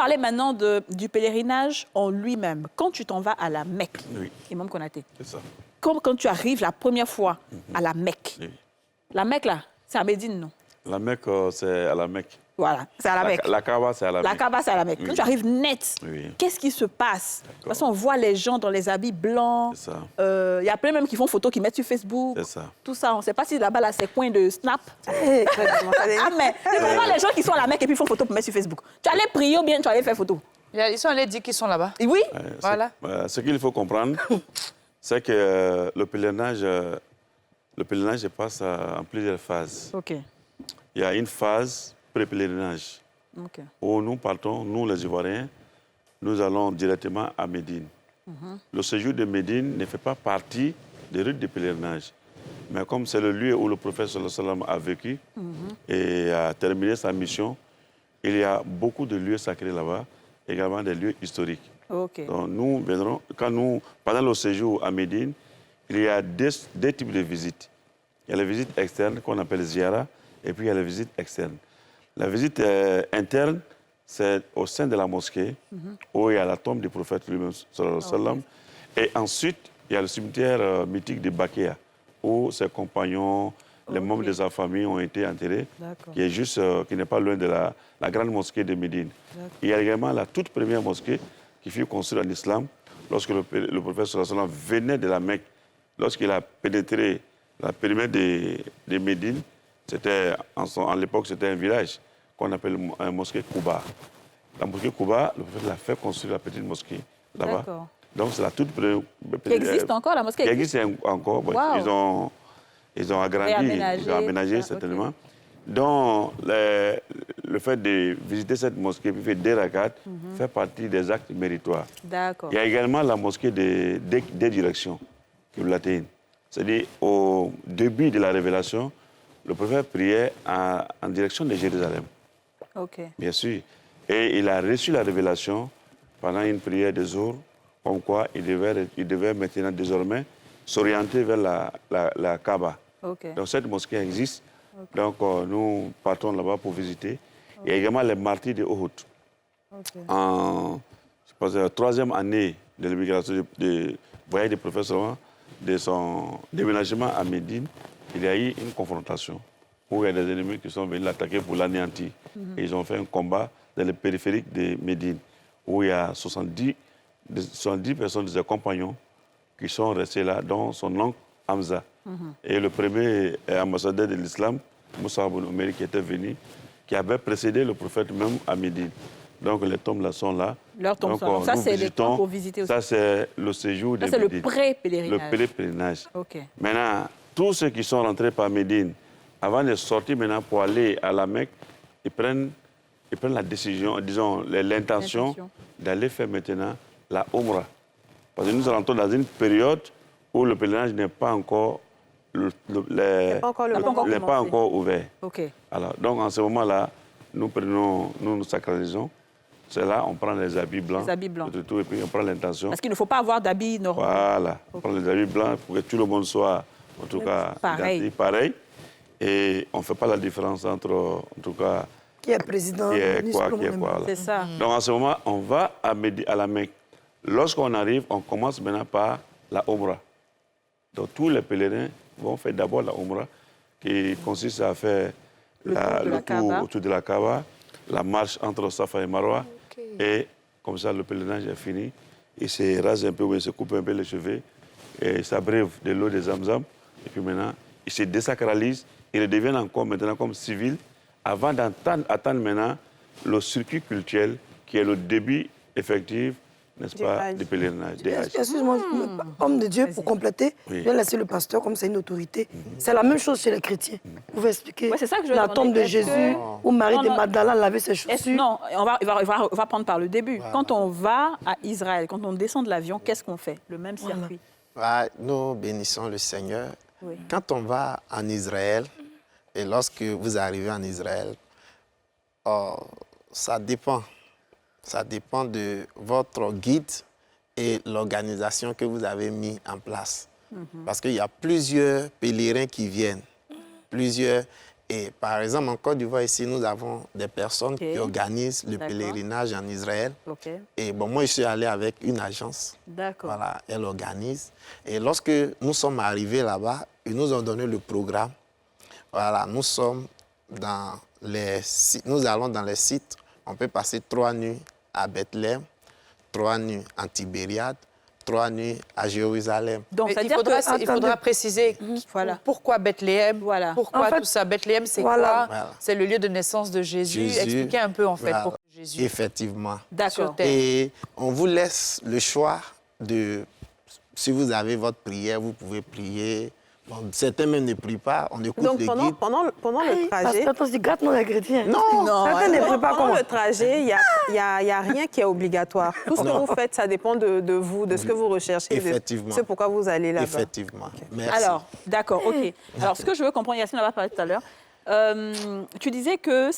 parler maintenant du pèlerinage en lui-même. Quand tu t'en vas à la Mecque, Imam Konaté, c'est ça. quand tu arrives la première fois à la Mecque, la Mecque, là, c'est à Médine, non? La Mecque, c'est à la Mecque. Voilà, c'est à la Mecque. La Kaaba, c'est à la Mecque. La Kaaba, c'est à la Mecque. Quand tu arrives net, Oui. qu'est-ce qui se passe? Parce qu'on voit les gens dans les habits blancs. C'est ça. Il y a plein même qui font photos, qui mettent sur Facebook. C'est ça. Tout ça, on ne sait pas si là-bas, là, c'est coin de Snap. Ah, mais c'est vraiment les gens qui sont à la Mecque et puis font photo pour mettre sur Facebook. Tu allais prier ou bien tu allais faire photo? Ils sont allés dire qu'ils sont là-bas. Oui. Voilà. Ce qu'il faut comprendre, c'est que le pèlerinage se passe en plusieurs phases. OK. Il y a une phase pré-pèlerinage où nous partons, nous les Ivoiriens, nous allons directement à Médine. Le séjour de Médine ne fait pas partie des routes de pèlerinage. Mais comme c'est le lieu où le prophète sallallahu alayhi wa sallam a vécu et a terminé sa mission, il y a beaucoup de lieux sacrés là-bas, également des lieux historiques. OK. Donc nous viendrons, pendant le séjour à Médine, il y a deux types de visites. Il y a les visites externes qu'on appelle ziara, et puis il y a les visites externes. La visite interne, c'est au sein de la mosquée, où il y a la tombe du prophète lui-même, sallallahu alayhi wa sallam. Et ensuite, il y a le cimetière mythique de Bakéa, où ses compagnons, les membres de sa famille ont été enterrés, qui n'est pas loin de la grande mosquée de Médine. Il y a également la toute première mosquée qui fut construite en islam, lorsque le prophète sallallahu alayhi wa sallam venait de la Mecque, lorsqu'il a pénétré la périmètre de Médine. En l'époque, c'était un village qu'on appelle la mosquée Kouba. La mosquée Kouba, le prophète l'a fait construire la petite mosquée là-bas. Donc c'est la toute première. Qui existe encore, la mosquée existe encore. Wow. Ils ont agrandi, ils ont aménagé certainement. Okay. Donc le fait de visiter cette mosquée, puis faire des rakats, fait partie des actes méritoires. Il y a également la mosquée des directions, Qiblatain. C'est-à-dire au début de la révélation, le prophète priait en direction de Jérusalem. Bien sûr. Et il a reçu la révélation pendant une prière de jour, comme quoi il devait maintenant désormais s'orienter vers la Kaaba. Donc cette mosquée existe. Donc nous partons là-bas pour visiter. Il y a également les martyrs de Uhud. Je pense, la 3e année de l'immigration du voyage du prophète, de son déménagement à Médine, il y a eu une confrontation où il y a des ennemis qui sont venus l'attaquer pour l'anéantir. Et ils ont fait un combat dans le périphérique de Médine, où il y a 70 personnes de ses compagnons qui sont restés là, dont son oncle Hamza. Et le premier ambassadeur de l'islam, Moussa Aboun Oumeri, qui était venu, qui avait précédé le prophète même à Médine. Donc les tombes là sont là. Leurs tombes sont là. Ça, c'est les tombes pour visiter aussi. Ça, c'est le séjour de Médine. Ça, c'est le pré-pèlerinage. Le pré-pèlerinage. Maintenant, tous ceux qui sont rentrés par Médine, avant de sortir maintenant pour aller à la Mecque, ils prennent la décision, disons, l'intention d'aller faire maintenant la Umrah. Parce que nous rentrons dans une période où le pèlerinage n'est pas encore ouvert. Alors, donc, en ce moment-là, nous nous sacralisons. C'est là, on prend les habits blancs. Tout, et puis on prend l'intention. Parce qu'il ne faut pas avoir d'habits normaux. Voilà, on prend les habits blancs pour que tout le monde soit, en tout cas, pareil. Et on ne fait pas la différence entre, en tout cas, qui est président, qui est quoi. C'est ça. Donc en ce moment, on va à la Mecque. Lorsqu'on arrive, on commence maintenant par la Umrah. Donc tous les pèlerins vont faire d'abord la Umrah, qui consiste à faire le tour autour de la Kaaba, la marche entre Safa et Marwa. Et comme ça, le pèlerinage est fini. Il se rase un peu, il se coupe un peu les cheveux, et il s'abreuve de l'eau des Zamzam. Et puis maintenant, il se désacralise. Il redevient encore maintenant comme civil, avant d'attendre maintenant le circuit culturel, qui est le début effectif, n'est-ce pas, du pèlerinage. Excuse-moi, homme de Dieu, pour compléter, je vais laisser le pasteur, comme c'est une autorité. C'est la même chose chez les chrétiens. Vous pouvez expliquer la tombe de Jésus, où Marie de Magdala lavait ses chaussures? Non, on va prendre par le début. Quand on va à Israël, quand on descend de l'avion, qu'est-ce qu'on fait? Le même circuit. Nous bénissons le Seigneur. Quand on va en Israël, et lorsque vous arrivez en Israël, ça dépend. Ça dépend de votre guide et l'organisation que vous avez mis en place. Parce qu'il y a plusieurs pèlerins qui viennent, plusieurs Et par exemple, en Côte d'Ivoire, ici, nous avons des personnes qui organisent le pèlerinage en Israël. Et bon, moi, je suis allé avec une agence. Voilà, elle organise. Et lorsque nous sommes arrivés là-bas, ils nous ont donné le programme. Voilà, nous allons dans les sites. On peut passer 3 nuits à Bethléem, 3 nuits en Tibériade, 3 nuits à Jérusalem. Donc, il faudra préciser pourquoi Bethléem, pourquoi tout ça. Bethléem, c'est quoi? C'est le lieu de naissance de Jésus. Expliquez un peu, en fait, pourquoi Jésus. Effectivement. D'accord. Et on vous laisse le choix de... Si vous avez votre prière, vous pouvez prier. Bon, certains même ne prient pas, on écoute les guides. Pendant le trajet... Attends, c'est gâte-moi les chrétiens. Non, certains ne prient pas pendant le trajet, il n'y a rien qui est obligatoire. Tout ce que vous faites, ça dépend de vous, de ce que vous recherchez. Effectivement. C'est pourquoi vous allez là-bas. Effectivement. Okay. Merci. Alors, d'accord, OK. Alors, ce que je veux comprendre, Yacine en a parlé tout à l'heure, tu disais que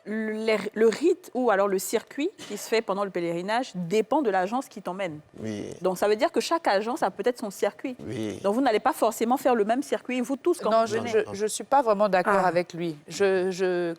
le rite ou alors le circuit qui se fait pendant le pèlerinage dépend de l'agence qui t'emmène. Oui. Donc, ça veut dire que chaque agence a peut-être son circuit. Oui. Donc, vous n'allez pas forcément faire le même circuit, vous tous, quand vous venez. Je ne suis pas vraiment d'accord avec lui.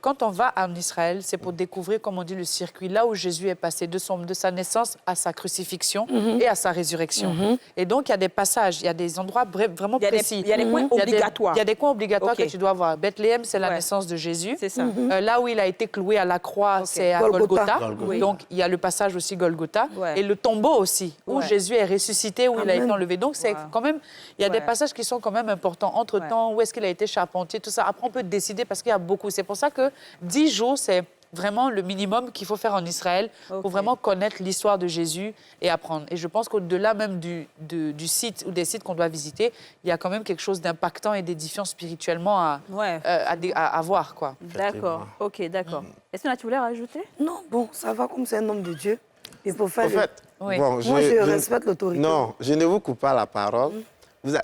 Quand on va en Israël, c'est pour découvrir, comme on dit, le circuit, là où Jésus est passé de sa naissance à sa crucifixion et à sa résurrection. Et donc, il y a des passages, il y a des endroits vraiment précis. Il y a des coins obligatoires. Il y a des coins obligatoires que tu dois voir. Bethléem, c'est la naissance de Jésus. C'est ça. Là où il a été cloué à la croix, c'est à Golgotha. Donc, il y a le passage aussi Golgotha. Et le tombeau aussi, où Jésus est ressuscité, où il a été enlevé. Donc, c'est quand même... Il y a des passages qui sont quand même importants. Entre-temps, où est-ce qu'il a été charpentier, tout ça. Après, on peut décider parce qu'il y a beaucoup. C'est pour ça que 10 jours, c'est vraiment le minimum qu'il faut faire en Israël pour vraiment connaître l'histoire de Jésus et apprendre. Et je pense qu'au-delà même du site ou des sites qu'on doit visiter, il y a quand même quelque chose d'impactant et d'édifiant spirituellement à voir, quoi. D'accord, OK, d'accord. Est-ce que tu voulais rajouter? Non, bon, ça va comme c'est un homme de Dieu. Il faut faire... En fait, bon, moi, je respecte l'autorité. Non, je ne vous coupe pas la parole.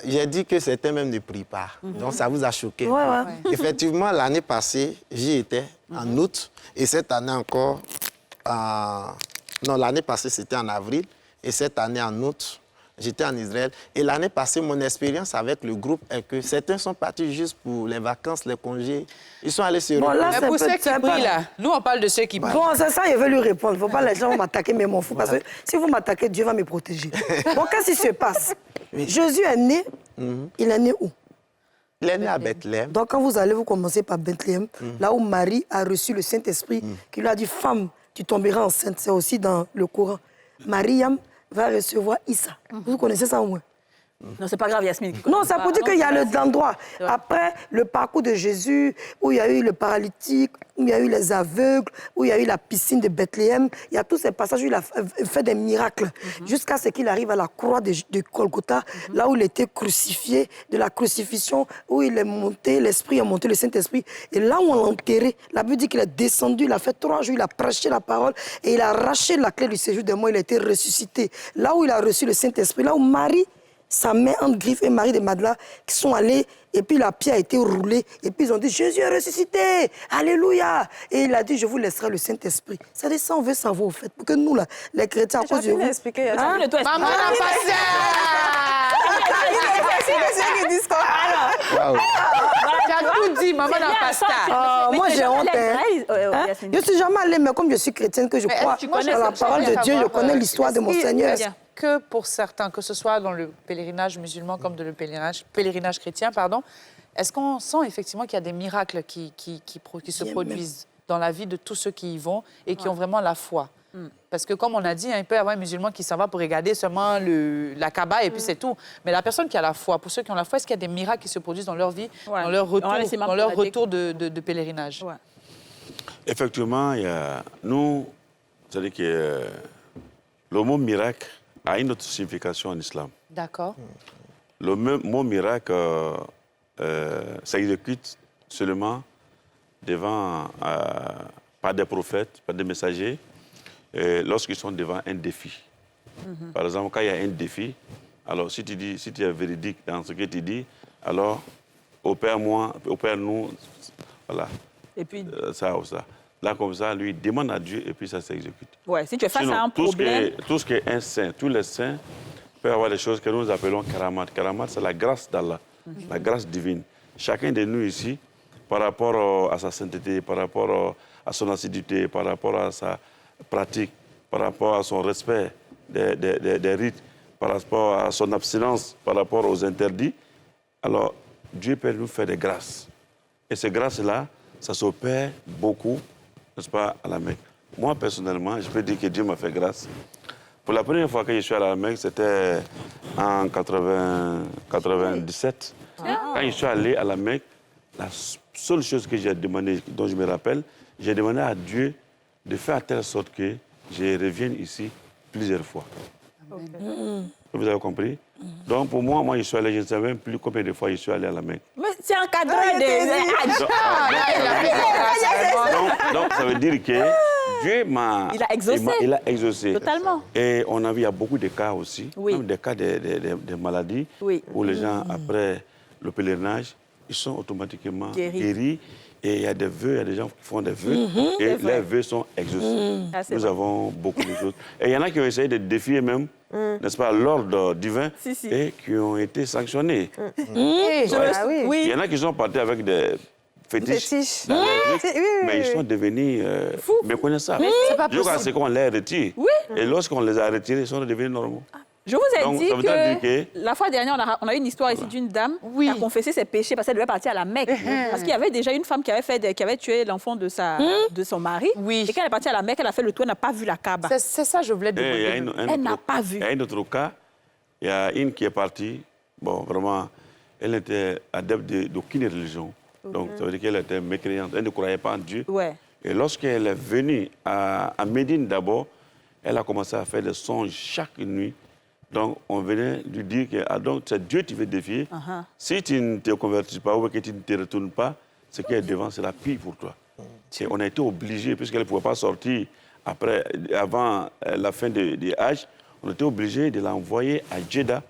J'ai dit que certains même ne prient pas. Donc, ça vous a choqué. Effectivement, l'année passée, j'y étais en août. Et cette année encore, non, l'année passée, c'était en avril. Et cette année, en août, j'étais en Israël. Et l'année passée, mon expérience avec le groupe est que certains sont partis juste pour les vacances, les congés. Ils sont allés se reposer. Mais pour ceux qui prient, là, nous, on parle de ceux qui prient. Bon, c'est ça, je vais lui répondre. Il ne faut pas les gens m'attaquer, mais m'en fous. Parce que si vous m'attaquez, Dieu va me protéger. Bon, qu'est-ce qui se passe? Jésus est né, il est né où? Il est né à Bethléem. Donc, quand vous allez, vous commencez par Bethléem, là où Marie a reçu le Saint-Esprit, qui lui a dit, femme, tu tomberas enceinte. C'est aussi dans le Coran. Mariam va recevoir Issa. Vous connaissez ça au moins? Non, c'est pas grave, Yasmine. Non, ça peut dire qu'il y a l'endroit. Après, le parcours de Jésus, où il y a eu le paralytique, où il y a eu les aveugles, où il y a eu la piscine de Bethléem, il y a tous ces passages où il a fait des miracles, jusqu'à ce qu'il arrive à la croix de Golgotha, là où il était crucifié, de la crucifixion, où il est monté, l'Esprit est monté, le Saint-Esprit. Et là où on l'a enterré, la Bible dit qu'il est descendu, il a fait 3 jours, il a prêché la parole, et il a arraché la clé du séjour des morts, il a été ressuscité. Là où il a reçu le Saint-Esprit, là où Marie, sa mère en griffe et Marie de Magdala qui sont allés, et puis la pierre a été roulée, et puis ils ont dit, Jésus est ressuscité, alléluia. Et il a dit, je vous laisserai le Saint-Esprit. C'est ça, on veut savoir, au fait, pour que nous, là, les chrétiens, à cause de vous... Maman n'a pas ça. C'est qui disent quoi? Tu as tout dit, maman n'a pas ça. Moi, j'ai honte. Je suis jamais allée, mais comme je suis chrétienne, que je crois à la parole de Dieu, je connais l'histoire de mon Seigneur. Que pour certains, que ce soit dans le pèlerinage musulman comme dans le pèlerinage chrétien, pardon, est-ce qu'on sent effectivement qu'il y a des miracles qui se produisent dans la vie de tous ceux qui y vont et qui ont vraiment la foi? Parce que comme on a dit, il peut y avoir un musulman qui s'en va pour regarder seulement la Kaaba et puis c'est tout. Mais la personne qui a la foi, pour ceux qui ont la foi, est-ce qu'il y a des miracles qui se produisent dans leur vie, dans leur retour de pèlerinage? Effectivement, il y a... Nous, c'est-à-dire que le mot miracle a une autre signification en islam. D'accord. Le mot miracle s'exécute seulement devant, pas des prophètes, pas des messagers, lorsqu'ils sont devant un défi. Par exemple, quand il y a un défi, alors si tu es véridique dans ce que tu dis, alors opère-nous, voilà. Et puis... ça ou ça. Là, comme ça, lui, demande à Dieu et puis ça s'exécute. Ouais, si tu es face à un problème... Tout ce qui est un saint, tous les saints peuvent avoir des choses que nous appelons karamat. Karamat, c'est la grâce d'Allah, la grâce divine. Chacun de nous ici peut par rapport à sa sainteté, par rapport à son assiduité, par rapport à sa pratique, par rapport à son respect des rites, par rapport à son abstinence, par rapport aux interdits, alors Dieu peut nous faire des grâces. Et ces grâces-là, ça s'opère beaucoup, n'est-ce pas, à la Mecque. Moi, personnellement, je peux dire que Dieu m'a fait grâce. Pour la première fois que je suis à la Mecque, c'était en 97. Quand je suis allé à la Mecque, la seule chose que j'ai demandé, dont je me rappelle, j'ai demandé à Dieu de faire de telle sorte que je revienne ici plusieurs fois. Vous avez compris? Donc, pour moi, je suis allé, je ne sais même plus combien de fois je suis allé à la Mecque. Mais c'est encadré donc, ça veut dire que Dieu m'a... Il a exaucé. Il a exaucé. Totalement. Et on a vu, il y a beaucoup de cas aussi, même des cas de maladies, où les gens, après le pèlerinage, ils sont automatiquement guéris. Et il y a des vœux, il y a des gens qui font des vœux, et les vœux sont exaucés. Nous avons beaucoup de choses. Et il y en a qui ont essayé de défier même, n'est-ce pas, l'ordre divin, et qui ont été sanctionnés. Il y en a qui sont partis avec des fétiches. Mais ils sont devenus méconnaissables. C'est qu'on les retire. Et lorsqu'on les a retirés, ils sont devenus normaux. Je vous ai dit que la fois dernière, on a eu une histoire ici d'une dame qui a confessé ses péchés parce qu'elle devait partir à la Mecque. Parce qu'il y avait déjà une femme qui avait tué l'enfant de son mari. Et quand elle est partie à la Mecque, elle a fait le tour, elle n'a pas vu la Kaaba. C'est ça, je voulais demander. Elle n'a pas vu. Il y a un autre cas. Il y a une qui est partie. Bon, vraiment, elle n'était adepte d'aucune religion. Donc, ça veut dire qu'elle était mécréante. Elle ne croyait pas en Dieu. Et lorsqu'elle est venue à Médine d'abord, elle a commencé à faire des songes chaque nuit. Donc, on venait lui dire que donc, c'est Dieu qui veut défier. Si tu ne te convertis pas ou que tu ne te retournes pas, ce qui est devant, c'est la pire pour toi. Et on a été obligé, puisqu'elle ne pouvait pas sortir avant la fin du Hajj, on était obligé de l'envoyer à Jeddah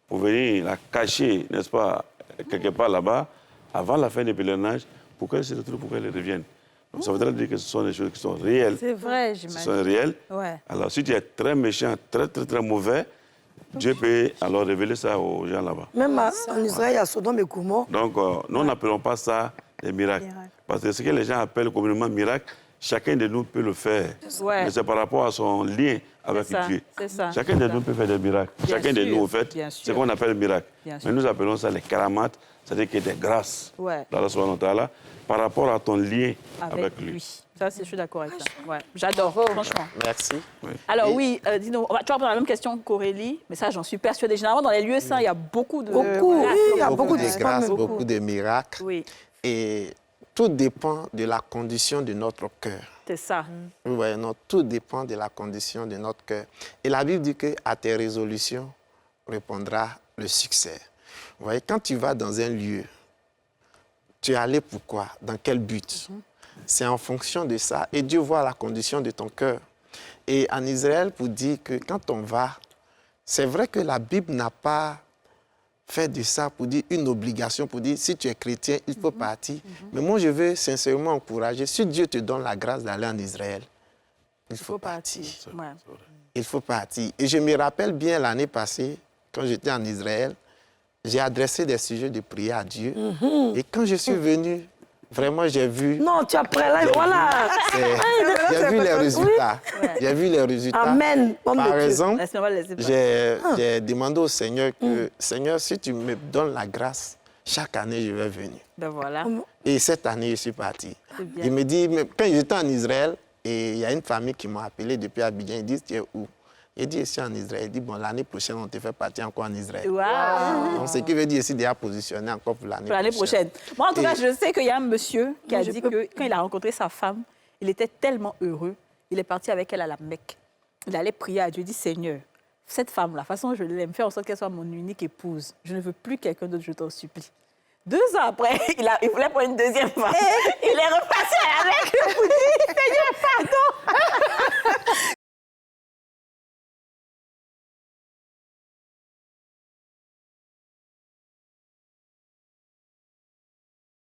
pour venir la cacher, n'est-ce pas, quelque part là-bas, avant la fin du pèlerinage, pour qu'elle se retrouve, pour qu'elle revienne. Donc, ça voudrait dire que ce sont des choses qui sont réelles. C'est vrai, j'imagine. Ce sont réelles. Alors, si tu es très méchant, très, très, très mauvais, Dieu peut alors révéler ça aux gens là-bas. Même en Israël, il y a Sodome et Gomorrhe. Donc, nous n'appelons pas ça des miracles. Parce que ce que les gens appellent communément miracle, chacun de nous peut le faire. Mais c'est par rapport à son lien avec Dieu. Chacun de nous peut faire des miracles. Chacun de nous, en fait, c'est ce qu'on appelle miracle. Mais nous appelons ça les karamates, c'est-à-dire qu'il y a des grâces d'Allah subhanahu wa ta'ala par rapport à ton lien avec lui. Ça, je suis d'accord avec ça. J'adore, franchement. Merci. Alors dis-nous, tu vas prendre la même question qu'Aurélie, mais ça, j'en suis persuadée. Généralement, dans les lieux saints, il y a beaucoup de il y a beaucoup de grâces, beaucoup de miracles. Et tout dépend de la condition de notre cœur. C'est ça. Tout dépend de la condition de notre cœur. Et la Bible dit qu'à tes résolutions répondra le succès. Vous voyez, quand tu vas dans un lieu, tu es allé pourquoi? Dans quel but? C'est en fonction de ça. Et Dieu voit la condition de ton cœur. Et en Israël, pour dire que quand on va, c'est vrai que la Bible n'a pas fait de ça pour dire une obligation, pour dire si tu es chrétien, il faut partir. Mais moi, je veux sincèrement encourager, si Dieu te donne la grâce d'aller en Israël, il faut partir. Il faut partir. Et je me rappelle bien l'année passée, quand j'étais en Israël, j'ai adressé des sujets de prière à Dieu. Et quand je suis venu, vraiment, j'ai vu... Non, tu as prêt, voilà. J'ai vu les résultats. J'ai vu les résultats. Amen. Par exemple, j'ai demandé au Seigneur que, Seigneur, si tu me donnes la grâce, chaque année, je vais venir. Ben voilà. Et cette année, je suis parti. Il me dit, mais quand j'étais en Israël, et il y a une famille qui m'a appelé depuis Abidjan, ils disent, tu es où? Il dit, je suis en Israël. Il dit, bon, l'année prochaine, on te fait partir encore en Israël. Donc, ce qui veut dire ici, déjà positionné encore pour l'année prochaine. Moi, en tout cas, je sais qu'il y a un monsieur qui a dit que quand il a rencontré sa femme, il était tellement heureux. Il est parti avec elle à la Mecque. Il allait prier à Dieu. Il dit, Seigneur, cette femme, la façon dont je l'aime, faire en sorte qu'elle soit mon unique épouse. Je ne veux plus quelqu'un d'autre, je t'en supplie. 2 ans après, il voulait prendre une deuxième femme. Il est repassé à la Mecque pour dire, Seigneur, pardon.